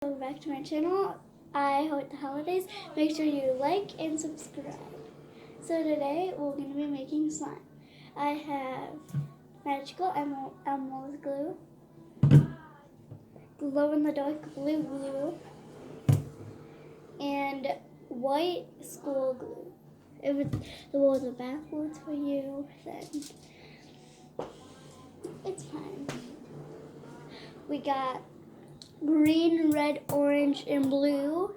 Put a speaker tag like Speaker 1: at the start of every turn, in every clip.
Speaker 1: Welcome back to my channel. I hope the holidays. Make sure you like and subscribe. So today we're going to be making slime. I have magical Elmo's glue, glow in the dark blue glue, and white school glue. If the walls are backwards for you, then it's fine. We got green, red, orange, and blue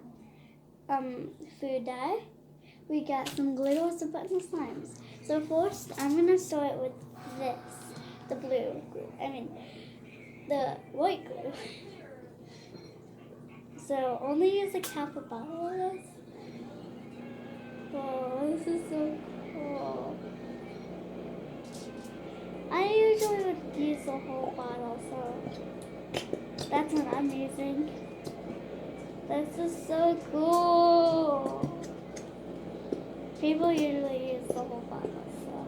Speaker 1: food dye. We got some glitters to put in the slimes. So first, I'm going to start with this, the blue glue. The white glue. So only use a half a bottle of this. Oh, this is so cool. I usually would use the whole bottle, so that's what I'm using. This is so cool. People usually use the whole bottle, so.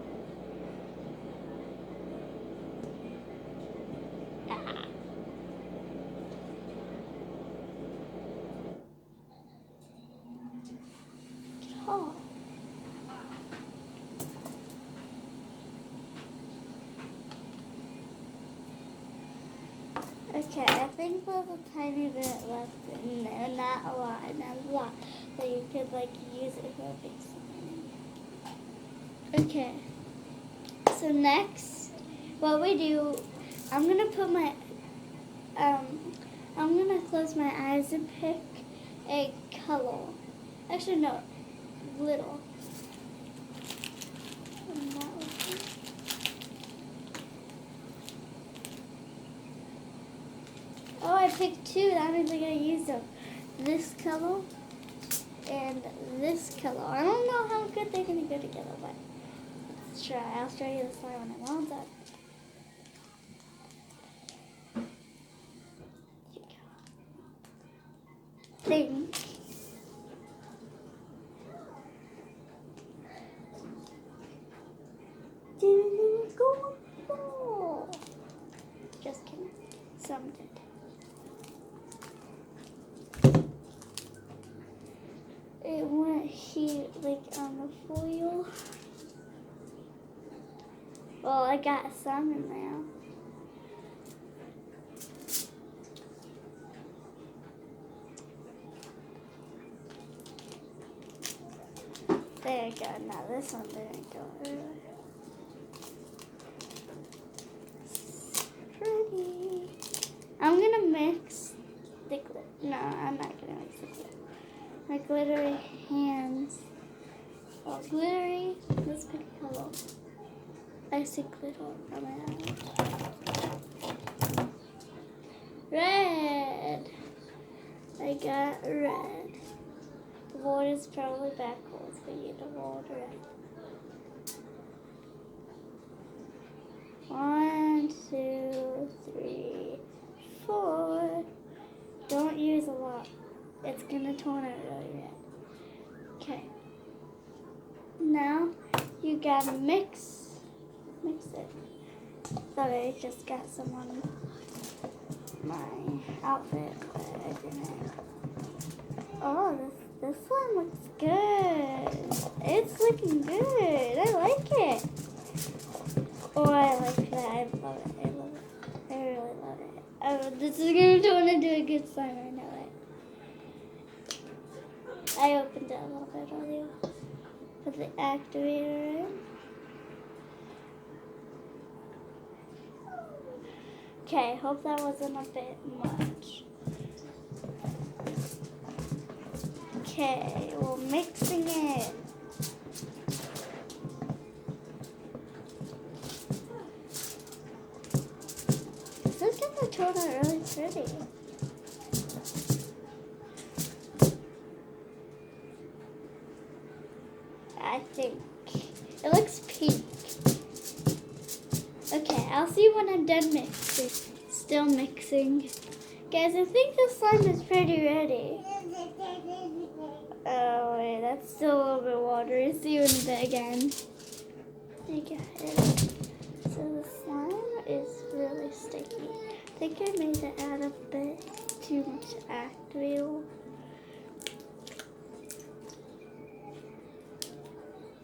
Speaker 1: Oh. Okay, I think there's a tiny bit left in there, not a lot, so you could use it for a big slime. Okay, so next, what we do, I'm gonna put my, I'm gonna close my eyes and pick a color. Actually, no, little. Oh, I picked two. That means I'm going to use them. This color and this color. I don't know how good they're going to go together, but let's try. I'll show you the slime when I'm all done. Pink. Just kidding. Some did. It went here, on the foil. Well, I got some in there. There you go. Now this one didn't go earlier. Pretty. I'm gonna mix the glitter. No, I'm not gonna mix the glitter. My glittery hands. Oh, glittery. Let's pick a color. I see glitter on my eyes. Red. I got red. The word is probably backwards for you to hold red. 1, 2, 3, 4. Don't use a lot. It's gonna turn out really red. Okay. Now you gotta mix it. Sorry, I just got some on my outfit, but I didn't. Oh, this one looks good. It's looking good. I like it. Oh, I like that. I love it. I love it. I really love it. Oh, this is gonna turn into a good slime. I know it. I opened it a little bit earlier. Put the activator in. Okay, hope that wasn't a bit much. Okay, we're mixing it. This is gonna turn out really pretty. I think it looks pink. Okay, I'll see when I'm done mixing. Still mixing. Guys, I think the slime is pretty ready. Oh wait, that's still a little bit watery. See you in a bit again. Okay, so the slime is really sticky. I think I made it out a bit too much activator.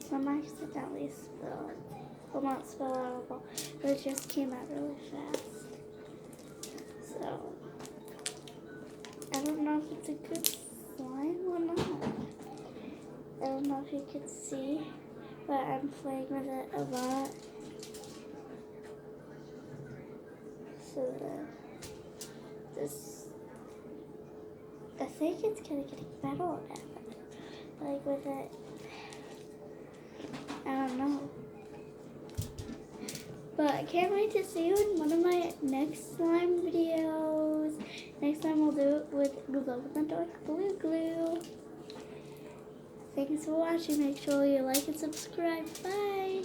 Speaker 1: Some accidentally spilled. Well, not spill out, but it just came out really fast. So, I don't know if it's a good slime or not. I don't know if you can see, but I'm playing with it a lot. So this, I think it's kind of getting better at it. Like with it, I don't know. But I can't wait to see you in one of my next slime videos. Next time we'll do it with Glow in the Dark Blue Glue. Thanks for watching. Make sure you like and subscribe. Bye.